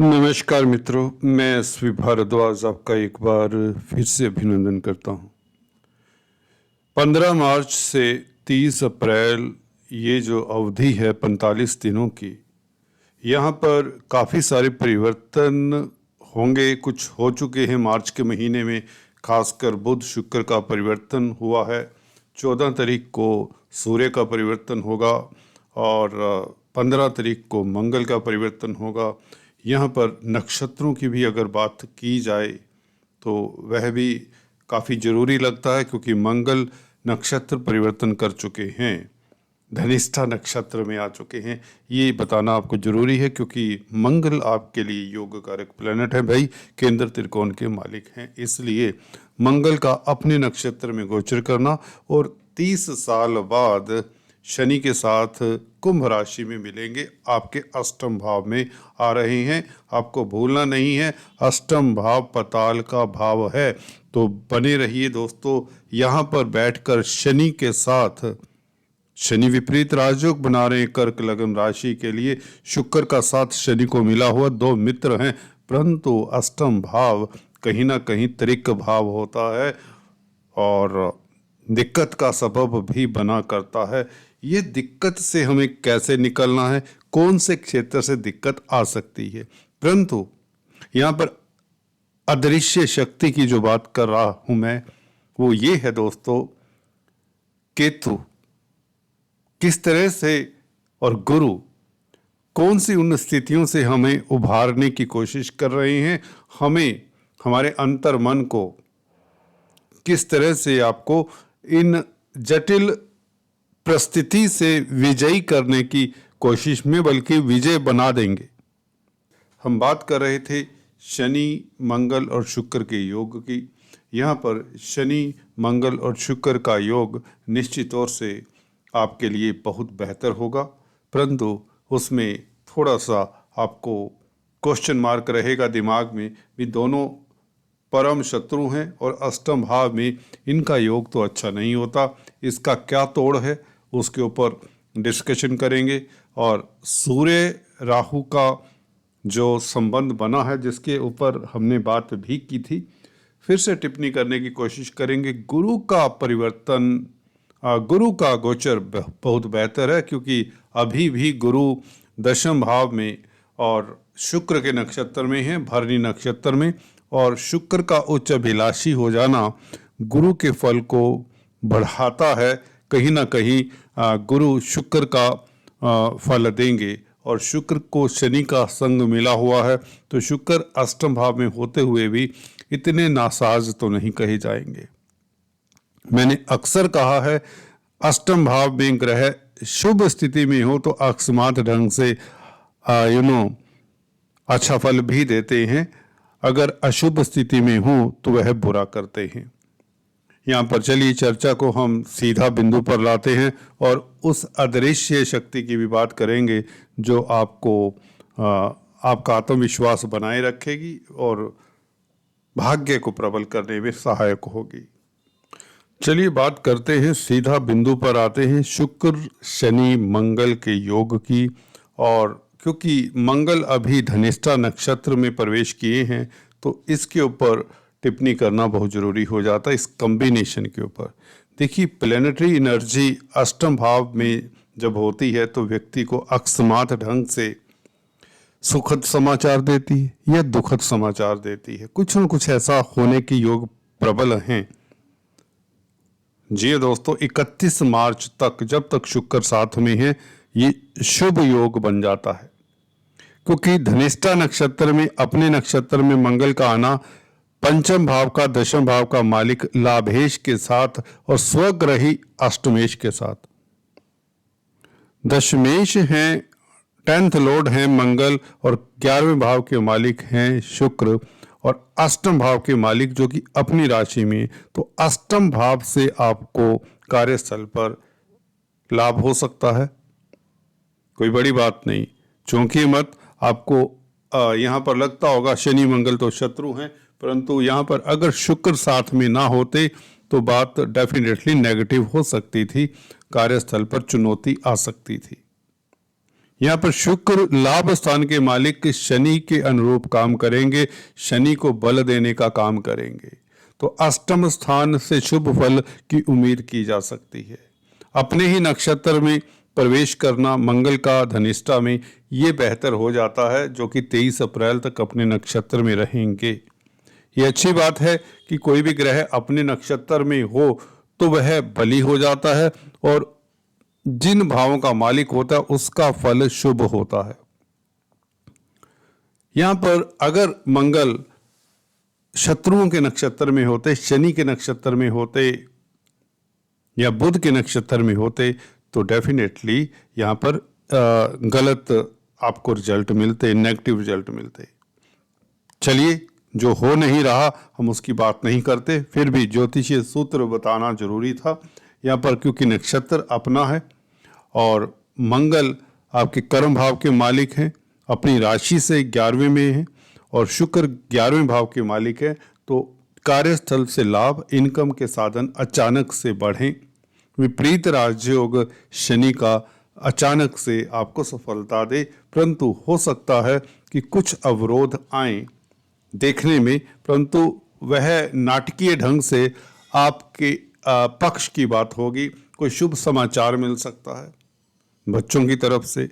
नमस्कार मित्रों, मैं एसवी भारद्वाज आपका एक बार फिर से अभिनंदन करता हूं। 15 मार्च से 30 अप्रैल ये जो अवधि है 45 दिनों की, यहाँ पर काफ़ी सारे परिवर्तन होंगे। कुछ हो चुके हैं मार्च के महीने में, खासकर बुध शुक्र का परिवर्तन हुआ है। 14 तारीख को सूर्य का परिवर्तन होगा और 15 तारीख को मंगल का परिवर्तन होगा। यहाँ पर नक्षत्रों की भी अगर बात की जाए तो वह भी काफ़ी ज़रूरी लगता है, क्योंकि मंगल नक्षत्र परिवर्तन कर चुके हैं, धनिष्ठा नक्षत्र में आ चुके हैं। ये बताना आपको ज़रूरी है, क्योंकि मंगल आपके लिए योग कारक प्लैनेट है भाई, केंद्र त्रिकोण के मालिक हैं। इसलिए मंगल का अपने नक्षत्र में गोचर करना और 30 साल बाद शनि के साथ कुंभ राशि में मिलेंगे, आपके अष्टम भाव में आ रहे हैं। आपको भूलना नहीं है, अष्टम भाव पताल का भाव है। तो बने रहिए दोस्तों। यहाँ पर बैठकर शनि के साथ, शनि विपरीत राजयोग बना रहे हैं कर्क लगन राशि के लिए। शुक्र का साथ शनि को मिला हुआ दो मित्र हैं, परंतु अष्टम भाव कहीं ना कहीं त्रिक भाव होता है और दिक्कत का सबब भी बना करता है। ये दिक्कत से हमें कैसे निकलना है, कौन से क्षेत्र से दिक्कत आ सकती है, परंतु यहाँ पर अदृश्य शक्ति की जो बात कर रहा हूं मैं, वो ये है दोस्तों, केतु किस तरह से और गुरु कौन सी उन स्थितियों से हमें उभारने की कोशिश कर रहे हैं, हमें हमारे अंतर मन को किस तरह से आपको इन जटिल परिस्थिति से विजयी करने की कोशिश में, बल्कि विजय बना देंगे। हम बात कर रहे थे शनि मंगल और शुक्र के योग की। यहाँ पर शनि मंगल और शुक्र का योग निश्चित तौर से आपके लिए बहुत बेहतर होगा, परंतु उसमें थोड़ा सा आपको क्वेश्चन मार्क रहेगा दिमाग में भी। दोनों परम शत्रु हैं और अष्टम भाव में इनका योग तो अच्छा नहीं होता। इसका क्या तोड़ है उसके ऊपर डिस्कशन करेंगे। और सूर्य राहु का जो संबंध बना है, जिसके ऊपर हमने बात भी की थी, फिर से टिप्पणी करने की कोशिश करेंगे। गुरु का परिवर्तन, गुरु का गोचर बहुत बेहतर है, क्योंकि अभी भी गुरु दशम भाव में और शुक्र के नक्षत्र में है, भरणी नक्षत्र में। और शुक्र का उच्च अभिलाषी हो जाना गुरु के फल को बढ़ाता है। कहीं ना कहीं गुरु शुक्र का फल देंगे, और शुक्र को शनि का संग मिला हुआ है, तो शुक्र अष्टम भाव में होते हुए भी इतने नासाज तो नहीं कहे जाएंगे। मैंने अक्सर कहा है, अष्टम भाव में ग्रह शुभ स्थिति में हो तो अकस्मात ढंग से अच्छा फल भी देते हैं, अगर अशुभ स्थिति में हो तो वह बुरा करते हैं। यहाँ पर चलिए चर्चा को हम सीधा बिंदु पर लाते हैं और उस अदृश्य शक्ति की भी बात करेंगे, जो आपको आपका आत्मविश्वास बनाए रखेगी और भाग्य को प्रबल करने में सहायक होगी। चलिए बात करते हैं, सीधा बिंदु पर आते हैं शुक्र शनि मंगल के योग की। और क्योंकि मंगल अभी धनिष्ठा नक्षत्र में प्रवेश किए हैं, तो इसके ऊपर टिप्पणी करना बहुत ज़रूरी हो जाता है, इस कॉम्बिनेशन के ऊपर। देखिए, प्लैनेटरी एनर्जी अष्टम भाव में जब होती है तो व्यक्ति को अकस्मात ढंग से सुखद समाचार देती है या दुखद समाचार देती है। कुछ न कुछ ऐसा होने के योग प्रबल हैं। जी दोस्तों, 31 मार्च तक, जब तक शुक्र साथ में है, ये शुभ योग बन जाता है, क्योंकि धनिष्ठा नक्षत्र में, अपने नक्षत्र में मंगल का आना पंचम भाव का, दशम भाव का मालिक लाभेश के साथ और स्वग्रही अष्टमेश के साथ। दशमेश हैं, 10th लॉर्ड हैं मंगल, और 11वें भाव के मालिक हैं शुक्र, और अष्टम भाव के मालिक जो कि अपनी राशि में। तो अष्टम भाव से आपको कार्यस्थल पर लाभ हो सकता है, कोई बड़ी बात नहीं, चौंकिए मत। आपको यहाँ पर लगता होगा शनि मंगल तो शत्रु हैं, परंतु यहाँ पर अगर शुक्र साथ में ना होते तो बात डेफिनेटली नेगेटिव हो सकती थी, कार्यस्थल पर चुनौती आ सकती थी। यहाँ पर शुक्र लाभ स्थान के मालिक शनि के अनुरूप काम करेंगे, शनि को बल देने का काम करेंगे, तो अष्टम स्थान से शुभ फल की उम्मीद की जा सकती है। अपने ही नक्षत्र में प्रवेश करना मंगल का धनिष्ठा में ये बेहतर हो जाता है, जो कि 23 अप्रैल तक अपने नक्षत्र में रहेंगे। ये अच्छी बात है कि कोई भी ग्रह अपने नक्षत्र में हो तो वह बली हो जाता है और जिन भावों का मालिक होता है उसका फल शुभ होता है। यहां पर अगर मंगल शत्रुओं के नक्षत्र में होते, शनि के नक्षत्र में होते या बुध के नक्षत्र में होते तो डेफिनेटली यहाँ पर गलत आपको रिजल्ट मिलते, नेगेटिव रिजल्ट मिलते। चलिए, जो हो नहीं रहा हम उसकी बात नहीं करते, फिर भी ज्योतिषीय सूत्र बताना जरूरी था यहाँ पर, क्योंकि नक्षत्र अपना है और मंगल आपके कर्म भाव के मालिक हैं, अपनी राशि से 11वें में है और शुक्र 11वें भाव के मालिक है। तो कार्यस्थल से लाभ, इनकम के साधन अचानक से बढ़ें। विपरीत राजयोग शनि का अचानक से आपको सफलता दे, परंतु हो सकता है कि कुछ अवरोध आए देखने में, परंतु वह नाटकीय ढंग से आपके पक्ष की बात होगी। कोई शुभ समाचार मिल सकता है बच्चों की तरफ से,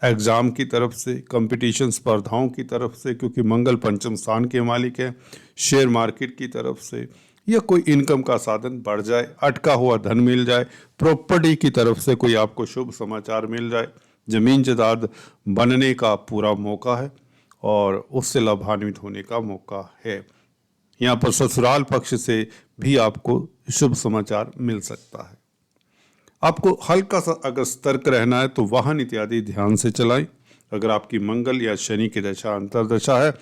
एग्जाम की तरफ से, कंपटीशन स्पर्धाओं की तरफ से, क्योंकि मंगल पंचम स्थान के मालिक है, शेयर मार्केट की तरफ से, या कोई इनकम का साधन बढ़ जाए, अटका हुआ धन मिल जाए, प्रॉपर्टी की तरफ से कोई आपको शुभ समाचार मिल जाए, जमीन जायदाद बनने का पूरा मौका है और उससे लाभान्वित होने का मौका है। यहाँ पर ससुराल पक्ष से भी आपको शुभ समाचार मिल सकता है। आपको हल्का सा अगर सतर्क रहना है तो वाहन इत्यादि ध्यान से चलाएं, अगर आपकी मंगल या शनि की दशा अंतर्दशा है,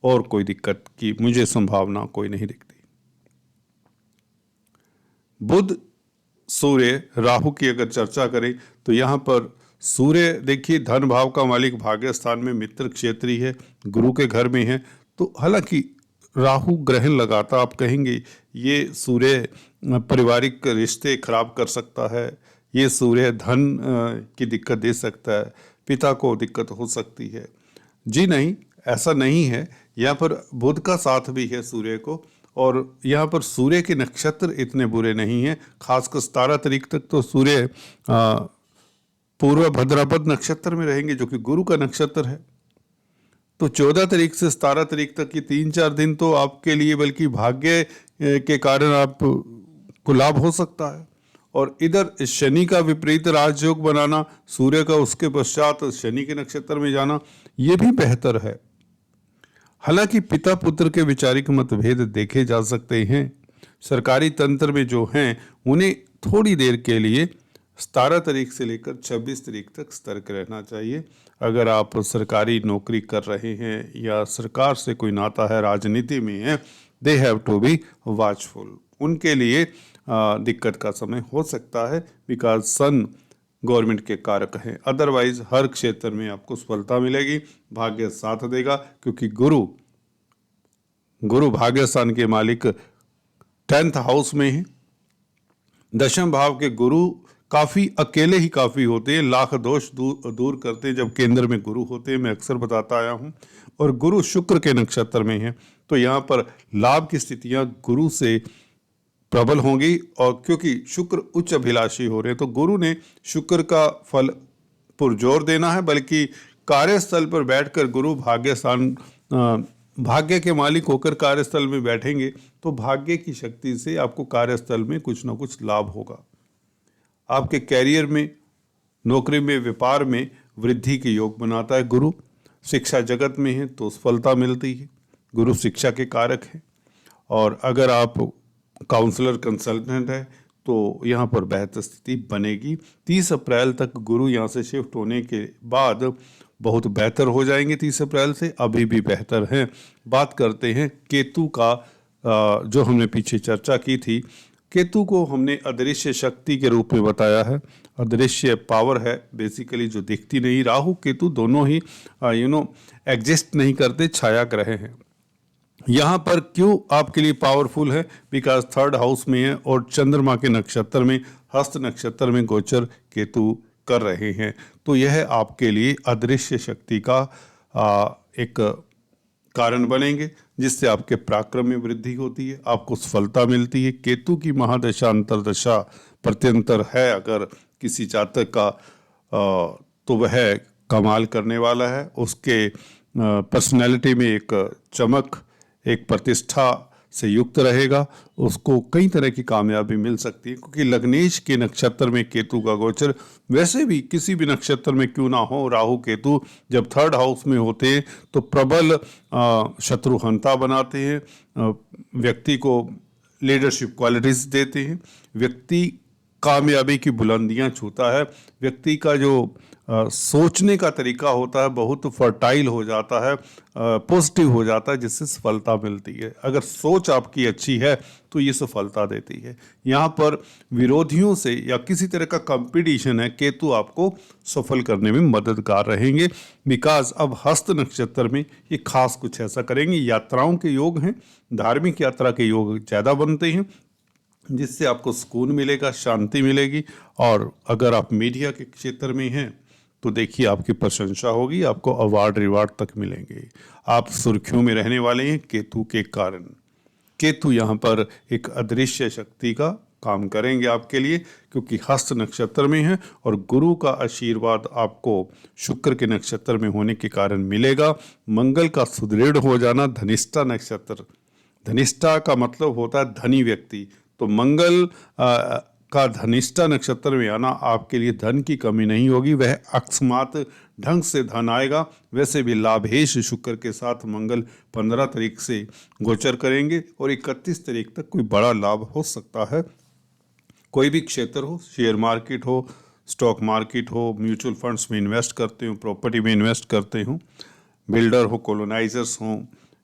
और कोई दिक्कत की मुझे संभावना कोई नहीं दिखती। बुध सूर्य राहु की अगर चर्चा करें तो यहाँ पर सूर्य देखिए धन भाव का मालिक भाग्य स्थान में मित्र क्षेत्री है, गुरु के घर में है, तो हालांकि राहु ग्रहण लगाता, आप कहेंगे ये सूर्य पारिवारिक रिश्ते खराब कर सकता है, ये सूर्य धन की दिक्कत दे सकता है, पिता को दिक्कत हो सकती है। जी नहीं, ऐसा नहीं है। यहाँ पर बुध का साथ भी है सूर्य को, और यहाँ पर सूर्य के नक्षत्र इतने बुरे नहीं हैं। खासकर 17 तारीख तक तो सूर्य पूर्व भाद्रपद नक्षत्र में रहेंगे, जो कि गुरु का नक्षत्र है। तो 14 तारीख से 17 तारीख तक की 3-4 दिन तो आपके लिए बल्कि भाग्य के कारण आप को लाभ हो सकता है। और इधर शनि का विपरीत राजयोग बनाना, सूर्य का उसके पश्चात शनि के नक्षत्र में जाना, ये भी बेहतर है। हालांकि पिता पुत्र के वैचारिक मतभेद देखे जा सकते हैं। सरकारी तंत्र में जो हैं उन्हें थोड़ी देर के लिए 17 तारीख से लेकर 26 तारीख तक सतर्क रहना चाहिए। अगर आप सरकारी नौकरी कर रहे हैं या सरकार से कोई नाता है, राजनीति में है, they have to be watchful. उनके लिए दिक्कत का समय हो सकता है, बिकॉज सन गवर्नमेंट के कारक हैं। अदरवाइज हर क्षेत्र में आपको सफलता मिलेगी, भाग्य साथ देगा, क्योंकि गुरु भाग्य स्थान के मालिक 10th हाउस में है। दशम भाव के गुरु काफी अकेले ही काफी होते हैं, लाख दोष दूर करते हैं जब केंद्र में गुरु होते हैं, मैं अक्सर बताता आया हूं। और गुरु शुक्र के नक्षत्र में है, तो यहाँ पर लाभ की स्थितियां गुरु से प्रबल होंगी। और क्योंकि शुक्र उच्च अभिलाषी हो रहे हैं, तो गुरु ने शुक्र का फल पुरजोर देना है, बल्कि कार्यस्थल पर बैठकर गुरु भाग्य के मालिक होकर कार्यस्थल में बैठेंगे, तो भाग्य की शक्ति से आपको कार्यस्थल में कुछ ना कुछ लाभ होगा। आपके कैरियर में, नौकरी में, व्यापार में वृद्धि के योग बनाता है गुरु। शिक्षा जगत में है तो सफलता मिलती है, गुरु शिक्षा के कारक है। और अगर आप काउंसलर कंसल्टेंट है तो यहाँ पर बेहतर स्थिति बनेगी। 30 अप्रैल तक गुरु यहाँ से शिफ्ट होने के बाद बहुत बेहतर हो जाएंगे। 30 अप्रैल से अभी भी बेहतर हैं। बात करते हैं केतु का, जो हमने पीछे चर्चा की थी। केतु को हमने अदृश्य शक्ति के रूप में बताया है, अदृश्य पावर है बेसिकली, जो दिखती नहीं। राहु केतु दोनों ही एग्जिस्ट नहीं करते, छाया ग्रह हैं। यहाँ पर क्यों आपके लिए पावरफुल है, बिकॉज 3rd हाउस में है और चंद्रमा के नक्षत्र में, हस्त नक्षत्र में गोचर केतु कर रहे हैं, तो यह आपके लिए अदृश्य शक्ति का एक कारण बनेंगे, जिससे आपके पराक्रम में वृद्धि होती है, आपको सफलता मिलती है। केतु की महादशा अंतरदशा प्रत्यंतर है अगर किसी जातक का, तो वह कमाल करने वाला है। उसके पर्सनैलिटी में एक चमक, एक प्रतिष्ठा से युक्त रहेगा। उसको कई तरह की कामयाबी मिल सकती है, क्योंकि लग्नेश के नक्षत्र में केतु का गोचर, वैसे भी किसी भी नक्षत्र में क्यों ना हो, राहु केतु जब थर्ड हाउस में होते हैं तो प्रबल शत्रुहंता बनाते हैं, व्यक्ति को लीडरशिप क्वालिटीज देते हैं, व्यक्ति कामयाबी की बुलंदियां छूता है, व्यक्ति का जो सोचने का तरीका होता है बहुत फर्टाइल हो जाता है, पॉजिटिव हो जाता है, जिससे सफलता मिलती है। अगर सोच आपकी अच्छी है तो ये सफलता देती है। यहाँ पर विरोधियों से या किसी तरह का कंपटीशन है, केतु आपको सफल करने में मददगार रहेंगे। बिकॉज अब हस्त नक्षत्र में ये खास कुछ ऐसा करेंगे। यात्राओं के योग हैं, धार्मिक यात्रा के योग ज़्यादा बनते हैं, जिससे आपको सुकून मिलेगा, शांति मिलेगी। और अगर आप मीडिया के क्षेत्र में हैं तो देखिए आपकी प्रशंसा होगी, आपको अवार्ड रिवार्ड तक मिलेंगे, आप सुर्खियों में रहने वाले हैं केतु के कारण। केतु यहाँ पर एक अदृश्य शक्ति का काम करेंगे आपके लिए, क्योंकि हस्त नक्षत्र में है और गुरु का आशीर्वाद आपको शुक्र के नक्षत्र में होने के कारण मिलेगा। मंगल का सुदृढ़ हो जाना, धनिष्ठा नक्षत्र, धनिष्ठा का मतलब होता है धनी व्यक्ति, तो मंगल का धनिष्ठा नक्षत्र में आना आपके लिए धन की कमी नहीं होगी, वह अकस्मात ढंग से धन आएगा। वैसे भी लाभेश शुक्र के साथ मंगल 15 तारीख से गोचर करेंगे और 31 तारीख तक कोई बड़ा लाभ हो सकता है। कोई भी क्षेत्र हो, शेयर मार्केट हो, स्टॉक मार्केट हो, म्यूचुअल फंड्स में इन्वेस्ट करते हो, प्रॉपर्टी में इन्वेस्ट करते हो, बिल्डर हो, कॉलोनाइजर्स हों,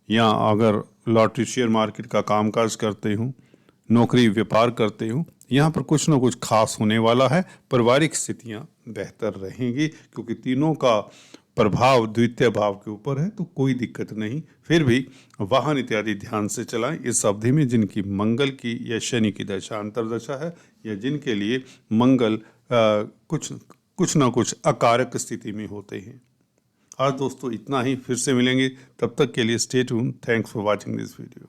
या अगर लॉटरी शेयर मार्केट का कामकाज करते हो, नौकरी व्यापार करते हो, यहाँ पर कुछ ना कुछ खास होने वाला है। पारिवारिक स्थितियाँ बेहतर रहेंगी, क्योंकि तीनों का प्रभाव द्वितीय भाव के ऊपर है, तो कोई दिक्कत नहीं। फिर भी वाहन इत्यादि ध्यान से चलाएं इस अवधि में, जिनकी मंगल की या शनि की दशा अंतरदशा है, या जिनके लिए मंगल कुछ ना कुछ अकारक स्थिति में होते हैं। आज दोस्तों इतना ही, फिर से मिलेंगे, तब तक के लिए stay tune. Thanks for watching this video.